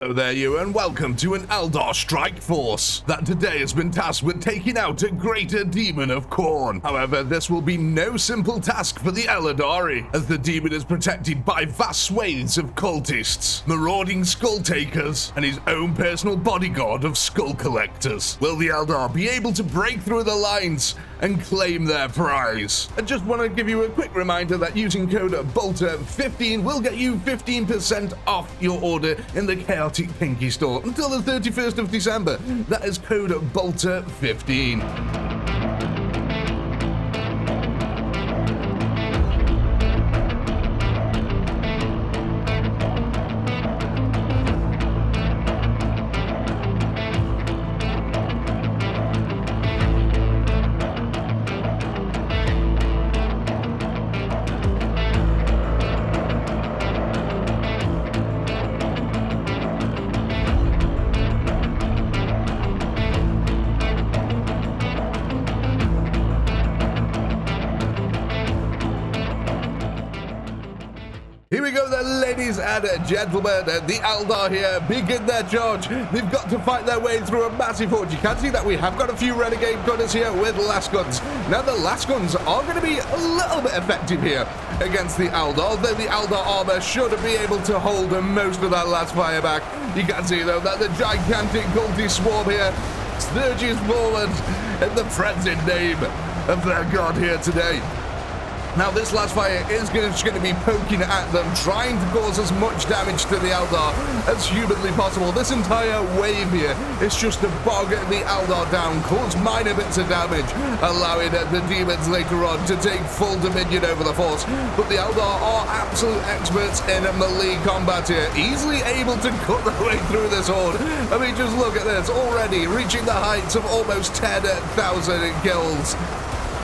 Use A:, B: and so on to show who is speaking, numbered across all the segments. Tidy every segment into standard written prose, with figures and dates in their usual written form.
A: Hello there you, and welcome to an Eldar Strike force that today has been tasked with taking out a greater demon of Khorne. However, this will be no simple task for the Eldari, as the demon is protected by vast swathes of cultists, marauding skull takers, and his own personal bodyguard of skull collectors. Will the Eldar be able to break through the lines and claim their prize? I just want to give you a quick reminder that using code BOLTER15 will get you 15% off your order in the ChaoticPinky store until the 31st of December. That is code BOLTER15. Here we go then, ladies and gentlemen, the Eldar here begin their charge. They've got to fight their way through a massive horde. You can see that we have got a few renegade gunners here with lasguns. Now the lasguns are going to be a little bit effective here against the Eldar, though the Eldar armor should be able to hold most of that last fire back. You can see though that the gigantic cultist swarm here surges forward in the frenzied name of their god here today. Now this last fire is just going to be poking at them, trying to cause as much damage to the Eldar as humanly possible. This entire wave here is just to bog the Eldar down, cause minor bits of damage, allowing the demons later on to take full dominion over the force. But the Eldar are absolute experts in melee combat here, easily able to cut their way through this horde. I mean, just look at this, already reaching the heights of almost 10,000 kills.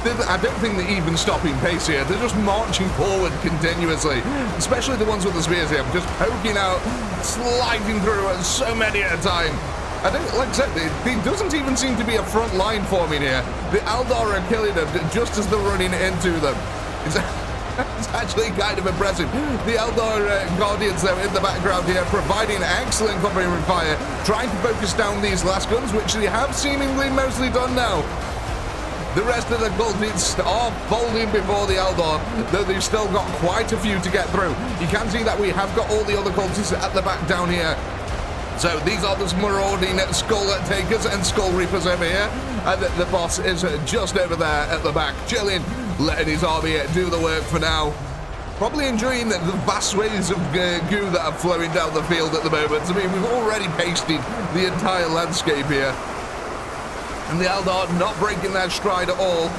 A: I don't think they're even stopping pace here. They're just marching forward continuously, especially the ones with the spears here, just poking out, sliding through so many at a time. I don't, like I said, there doesn't even seem to be a front line forming here. The Eldar are killing them just as they're running into them. It's actually kind of impressive. The Eldar Guardians, though, in the background here, providing excellent covering fire, trying to focus down these last guns, which they have seemingly mostly done now. The rest of the cultists are folding before the Eldar, though they've still got quite a few to get through. You can see that we have got all the other cultists at the back down here. So these are the marauding skull takers and skull reapers over here. And the boss is just over there at the back, chilling, letting his army do the work for now. Probably enjoying the vast swathes of goo that are flowing down the field at the moment. I mean, we've already pasted the entire landscape here. And the Eldar not breaking their stride at all,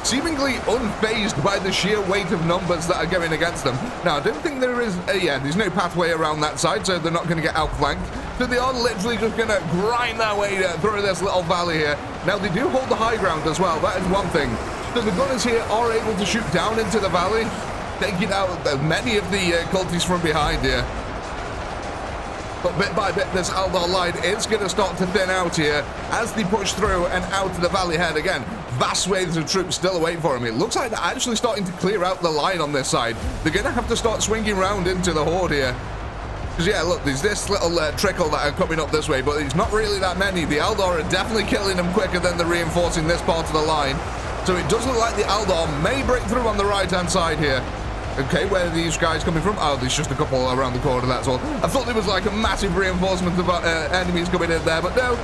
A: seemingly unfazed by the sheer weight of numbers that are going against them. Now, I don't think there is, there's no pathway around that side, so they're not going to get outflanked. So they are literally just going to grind their way through this little valley here. Now, they do hold the high ground as well, that is one thing. So the gunners here are able to shoot down into the valley, taking out many of the cultists from behind here. But bit by bit, this Eldar line is going to start to thin out here as they push through and out of the valley head again. Vast swathes of troops still await for them. It looks like they're actually starting to clear out the line on this side. They're going to have to start swinging round into the horde here. Because, yeah, look, there's this little trickle that are coming up this way, but it's not really that many. The Eldar are definitely killing them quicker than they're reinforcing this part of the line. So it does look like the Eldar may break through on the right-hand side here. Okay, where are these guys coming from? Oh, there's just a couple around the corner, that's all. I thought there was like a massive reinforcement of enemies coming in there, but no.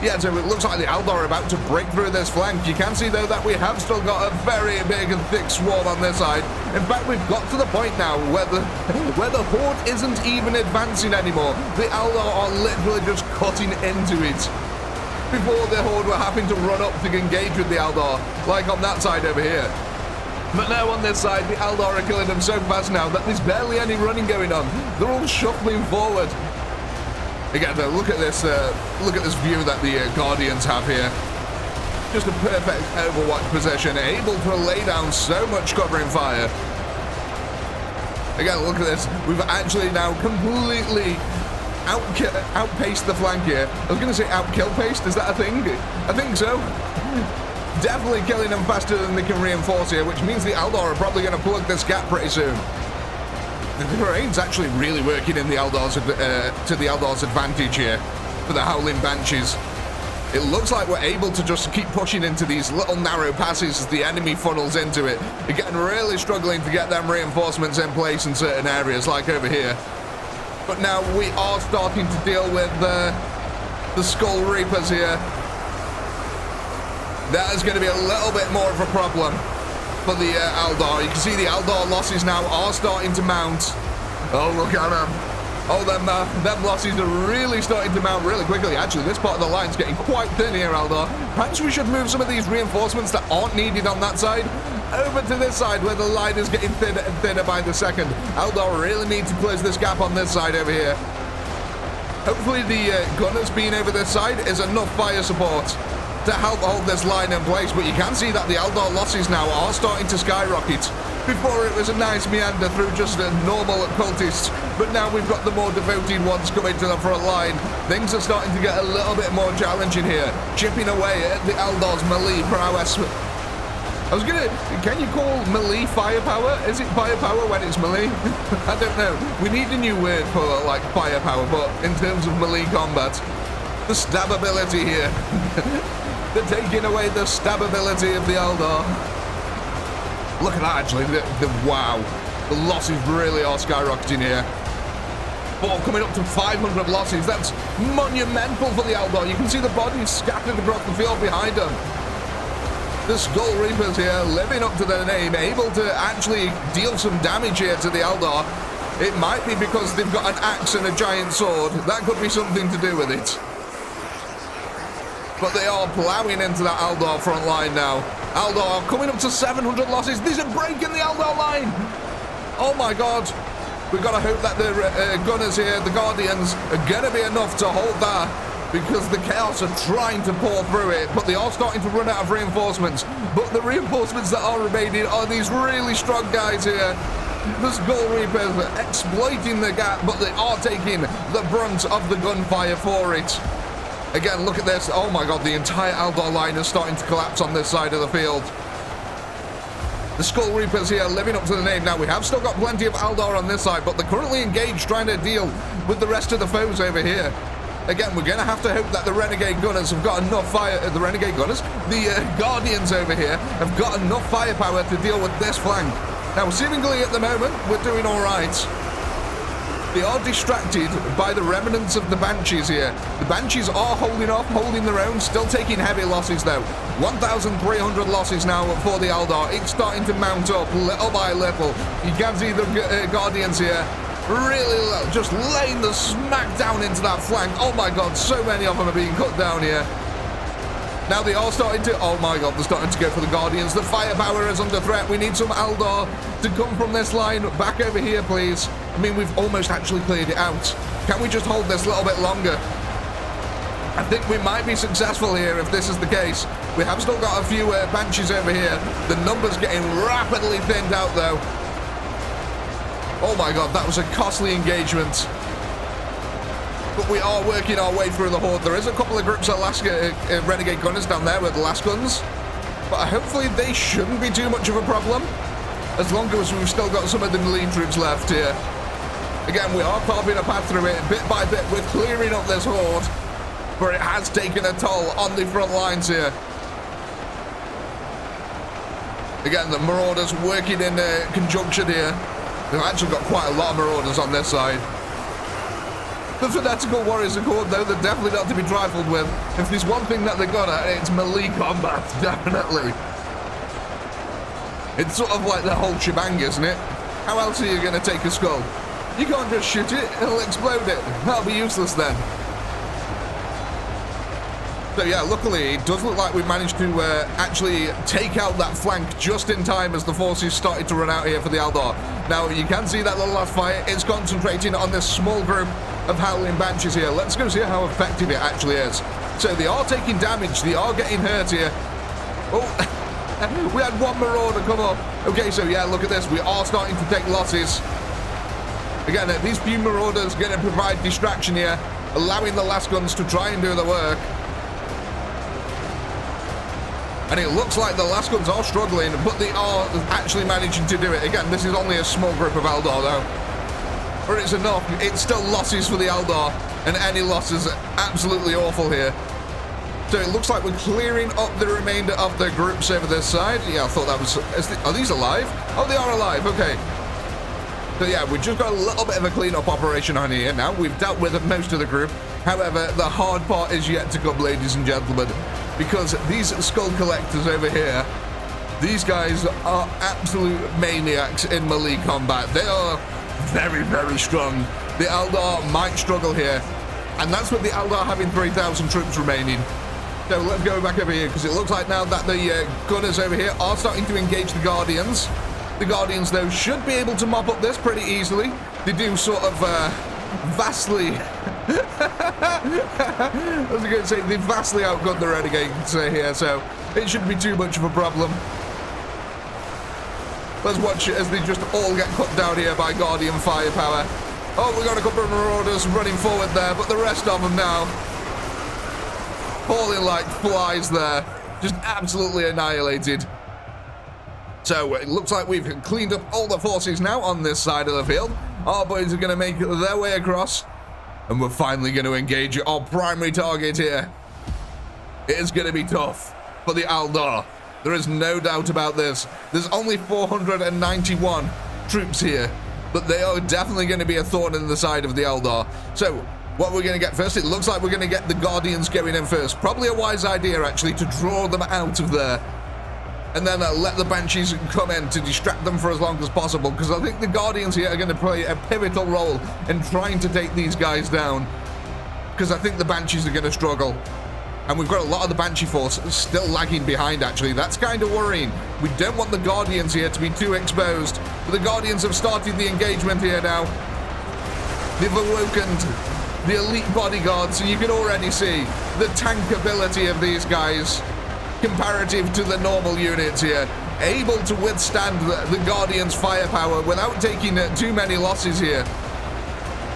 A: Yeah, so it looks like the Eldar are about to break through this flank. You can see, though, that we have still got a very big and thick swarm on this side. In fact, we've got to the point now where the horde isn't even advancing anymore. The Eldar are literally just cutting into it. Before the horde were having to run up to engage with the Eldar, like on that side over here. But now on this side, the Eldar are killing them so fast now that there's barely any running going on. They're all shuffling forward. Again, though, look at this view that the Guardians have here. Just a perfect overwatch position, able to lay down so much covering fire. Again, look at this. We've actually now completely outpaced the flank here. I was going to say outkill-paced. Is that a thing? I think so. Definitely killing them faster than they can reinforce here, which means the Eldar are probably going to plug this gap pretty soon. the terrain's actually really working in the Eldar's, to the Eldar's advantage here for the Howling Banshees. It looks like we're able to just keep pushing into these little narrow passes as the enemy funnels into it. Again, really struggling to get them reinforcements in place in certain areas, like over here. But now we are starting to deal with the Skull Reapers here. That is going to be a little bit more of a problem for the Eldar. You can see the Eldar losses now are starting to mount. Oh, look at them. Oh, them losses are really starting to mount really quickly. Actually, this part of the line's getting quite thin here, Eldar. Perhaps we should move some of these reinforcements that aren't needed on that side over to this side where the line is getting thinner and thinner by the second. Eldar really need to close this gap on this side over here. Hopefully the gunners being over this side is enough fire support to help hold this line in place, but you can see that the Eldar losses now are starting to skyrocket. Before it was a nice meander through just normal cultists, but now we've got the more devoted ones coming to the front line. Things are starting to get a little bit more challenging here, chipping away at the Eldar's melee prowess. Can you call melee firepower? Is it firepower when it's melee? I don't know. We need a new word for like firepower, but in terms of melee combat, the stab ability here. They're taking away the stab ability of the Eldar. Look at that, actually. Wow. The losses really are skyrocketing here. Oh, coming up to 500 losses. That's monumental for the Eldar. You can see the bodies scattered across the field behind them. The Skull Reapers here, living up to their name, able to actually deal some damage here to the Eldar. It might be because they've got an axe and a giant sword. That could be something to do with it. But they are plowing into that Eldar front line now. Eldar coming up to 700 losses. These are breaking the Eldar line. Oh my god. We've got to hope that the gunners here, the Guardians, are going to be enough to hold that, because the Chaos are trying to pour through it, but they are starting to run out of reinforcements. But the reinforcements that are remaining are these really strong guys here. The Skull Reapers are exploiting the gap, but they are taking the brunt of the gunfire for it. Again, look at this. Oh my god, the entire Eldar line is starting to collapse on this side of the field. The Skull Reapers here living up to the name. Now, we have still got plenty of Eldar on this side, but they're currently engaged trying to deal with the rest of the foes over here. Again, we're going to have to hope that the Renegade Gunners have got enough fire. The Renegade Gunners, the Guardians over here, have got enough firepower to deal with this flank. Now, seemingly at the moment, we're doing all right. They are distracted by the remnants of the Banshees here. The Banshees are holding off, holding their own, still taking heavy losses though. 1,300 losses now for the Eldar. It's starting to mount up little by little. You can see the Guardians here really just laying the smack down into that flank. Oh my god, so many of them are being cut down here. Now they are starting to, oh my god, they're starting to go for the Guardians. The firepower is under threat. We need some Eldar to come from this line back over here, please. I mean, we've almost actually cleared it out. Can we just hold this a little bit longer? I think we might be successful here if this is the case. We have still got a few Banshees over here. The numbers getting rapidly thinned out, though. Oh my god, that was a costly engagement. But we are working our way through the Horde. There is a couple of groups of Renegade Gunners down there with last guns. But hopefully they shouldn't be too much of a problem, as long as we've still got some of the lead troops left here. Again, we are carving a path through it. Bit by bit, we're clearing up this Horde. But it has taken a toll on the front lines here. Again, the Marauders working in conjunction here. We've actually got quite a lot of Marauders on this side. The Fanatical Warriors of Khorne, though, they're definitely not to be trifled with. If there's one thing that they're good at, it's melee combat, definitely. It's sort of like the whole shebang, isn't it? How else are you going to take a skull? You can't just shoot it, it'll explode it. That'll be useless then. So yeah, luckily, it does look like we managed to actually take out that flank just in time as the forces started to run out here for the Eldar. Now, you can see that the last fire is concentrating on this small group of Howling Banshees here. Let's go see how effective it actually is. So they are taking damage, they are getting hurt here. Oh, we had one Marauder come up. Okay, so yeah, look at this. We are starting to take losses. Again, these few Marauders are going to provide distraction here, allowing the last guns to try and do the work. And it looks like the last guns are struggling, but they are actually managing to do it. Again, this is only a small group of Eldar, though. or it's enough. It's still losses for the Eldar, and any losses are absolutely awful here. So it looks like we're clearing up the remainder of the groups over this side. Yeah, I thought that was... Are these alive? Oh, they are alive. Okay. So yeah, we've just got a little bit of a cleanup operation on here now. We've dealt with most of the group. However, the hard part is yet to come, ladies and gentlemen, because these skull collectors over here, these guys are absolute maniacs in melee combat. They are very, very strong. The Eldar might struggle here, and that's with the Eldar having 3,000 troops remaining. So let's go back over here, because it looks like now that the gunners over here are starting to engage the Guardians. The Guardians, though, should be able to mop up this pretty easily. They do sort of vastly... I was going to say, they vastly outgun the Renegades here, so it shouldn't be too much of a problem. Let's watch it as they just all get cut down here by Guardian firepower. Oh, we got a couple of Marauders running forward there, but the rest of them now falling like flies there. Just absolutely annihilated. So it looks like we've cleaned up all the forces now on this side of the field. Our boys are going to make their way across, and we're finally going to engage our primary target here. It is going to be tough for the Eldar. There is no doubt about this. There's only 491 troops here, but they are definitely going to be a thorn in the side of the Eldar. So what we're going to get first, it looks like we're going to get the Guardians going in first. Probably a wise idea, actually, to draw them out of there, and then let the Banshees come in to distract them for as long as possible, because I think the Guardians here are going to play a pivotal role in trying to take these guys down, because I think the Banshees are going to struggle. And we've got a lot of the Banshee force still lagging behind, actually. That's kind of worrying. We don't want the Guardians here to be too exposed. But the Guardians have started the engagement here now. They've awoken the elite bodyguards, and you can already see the tank ability of these guys comparative to the normal units here. Able to withstand the Guardians' firepower without taking too many losses here.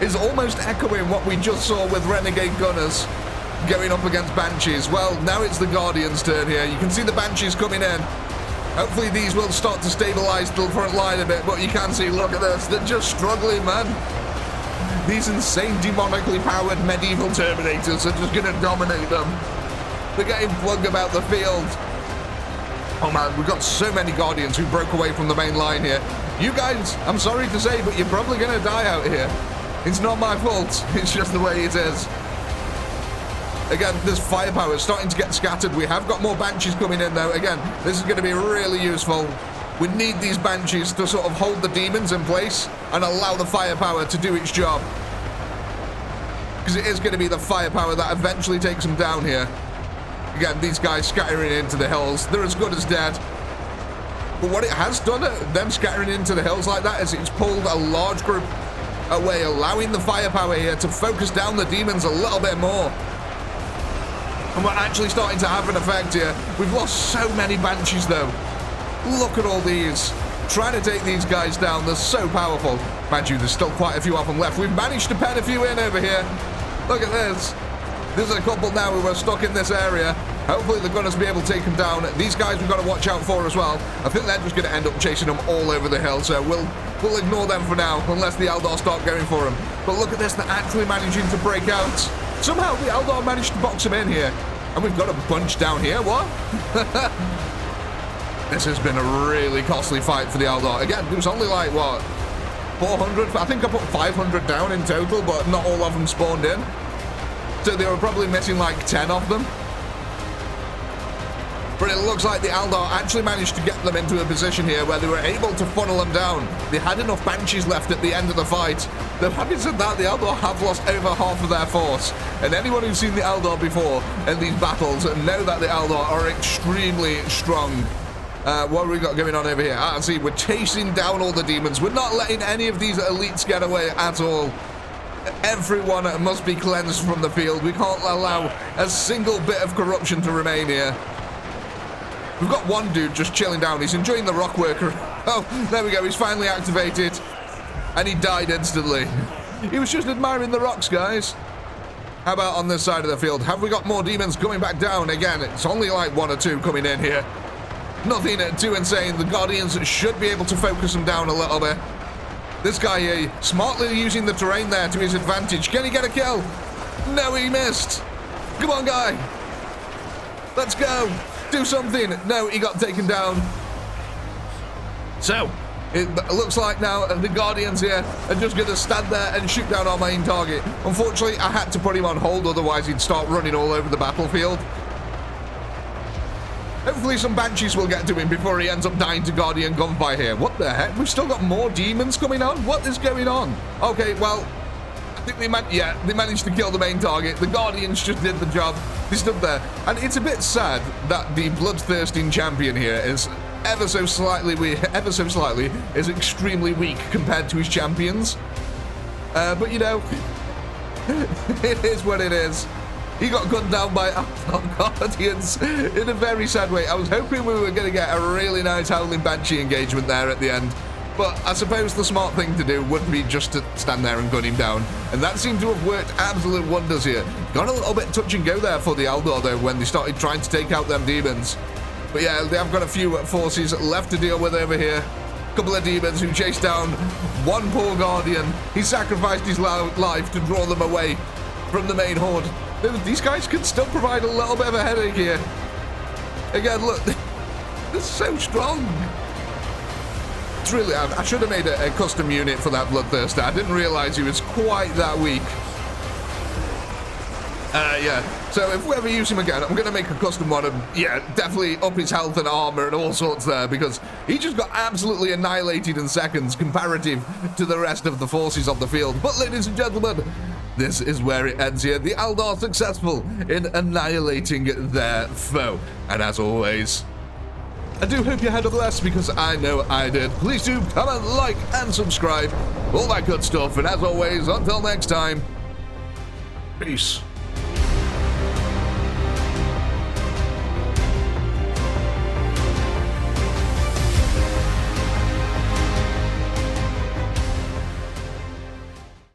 A: Is almost echoing what we just saw with Renegade Gunners going up against Banshees. Well, now it's the Guardians' turn here. You can see the Banshees coming in. Hopefully these will start to stabilize the front line a bit, but you can see, look at this, they're just struggling, man. These insane demonically powered medieval Terminators are just going to dominate them. They're getting flung about the field. Oh man, we've got so many Guardians who broke away from the main line here. You guys, I'm sorry to say, but you're probably going to die out here. It's not my fault, it's just the way it is. Again, this firepower is starting to get scattered. We have got more Banshees coming in, though. Again, this is going to be really useful. We need these Banshees to sort of hold the demons in place and allow the firepower to do its job. Because it is going to be the firepower that eventually takes them down here. Again, these guys scattering into the hills. They're as good as dead. But what it has done, them scattering into the hills like that, is it's pulled a large group away, allowing the firepower here to focus down the demons a little bit more. And we're actually starting to have an effect here. We've lost so many Banshees, though. Look at all these. Trying to take these guys down. They're so powerful. Mind you, there's still quite a few of them left. We've managed to pen a few in over here. Look at this. There's a couple now who are stuck in this area. Hopefully the gunners will be able to take them down. These guys we've got to watch out for as well. I think they're just going to end up chasing them all over the hill. So we'll ignore them for now, unless the Eldar start going for them. But look at this. They're actually managing to break out. Somehow the Eldar managed to box him in here. And we've got a bunch down here. What? This has been a really costly fight for the Eldar. Again, it was only like, what, 400? I think I put 500 down in total, but not all of them spawned in. So they were probably missing like 10 of them. But it looks like the Eldar actually managed to get them into a position here where they were able to funnel them down. They had enough Banshees left at the end of the fight. Though having said that, the Eldar have lost over half of their force. And anyone who's seen the Eldar before in these battles know that the Eldar are extremely strong. What have we got going on over here? I see, we're chasing down all the demons. We're not letting any of these elites get away at all. Everyone must be cleansed from the field. We can't allow a single bit of corruption to remain here. We've got one dude just chilling down. He's enjoying the rock worker. Oh, there we go. He's finally activated. And he died instantly. He was just admiring the rocks, guys. How about on this side of the field? Have we got more demons coming back down? Again, it's only like 1 or 2 coming in here. Nothing too insane. The Guardians should be able to focus them down a little bit. This guy here, smartly using the terrain there to his advantage. Can he get a kill? No, he missed. Come on, guy. Let's go. Do something. No, he got taken down. So, it looks like now the Guardians here are just going to stand there and shoot down our main target. Unfortunately, I had to put him on hold, otherwise he'd start running all over the battlefield. Hopefully some Banshees will get to him before he ends up dying to Guardian gunfire here. What the heck? We've still got more demons coming on? What is going on? Okay, well, I think they managed to kill the main target. The Guardians just did the job. They stood there. And it's a bit sad that the bloodthirsting champion here is ever so slightly is extremely weak compared to his champions. But you know, it is what it is. He got gunned down by Eldar Guardians in a very sad way. I was hoping we were going to get a really nice Howling Banshee engagement there at the end. But I suppose the smart thing to do would be just to stand there and gun him down. And that seemed to have worked absolute wonders here. Got a little bit touch and go there for the Eldar, though, when they started trying to take out them demons. But yeah, they have got a few forces left to deal with over here. A couple of demons who chased down one poor Guardian. He sacrificed his life to draw them away from the main horde. These guys can still provide a little bit of a headache here. Again, look, they're so strong. It's really, I should have made a custom unit for that Bloodthirster. I didn't realize he was quite that weak. Yeah, so if we ever use him again, I'm going to make a custom one and, yeah, definitely up his health and armor and all sorts there, because he just got absolutely annihilated in seconds comparative to the rest of the forces on the field. But ladies and gentlemen, this is where it ends here. The Eldar successful in annihilating their foe. And as always, I do hope you had a blast, because I know I did. Please do comment, like, and subscribe. All that good stuff. And as always, until next time, peace.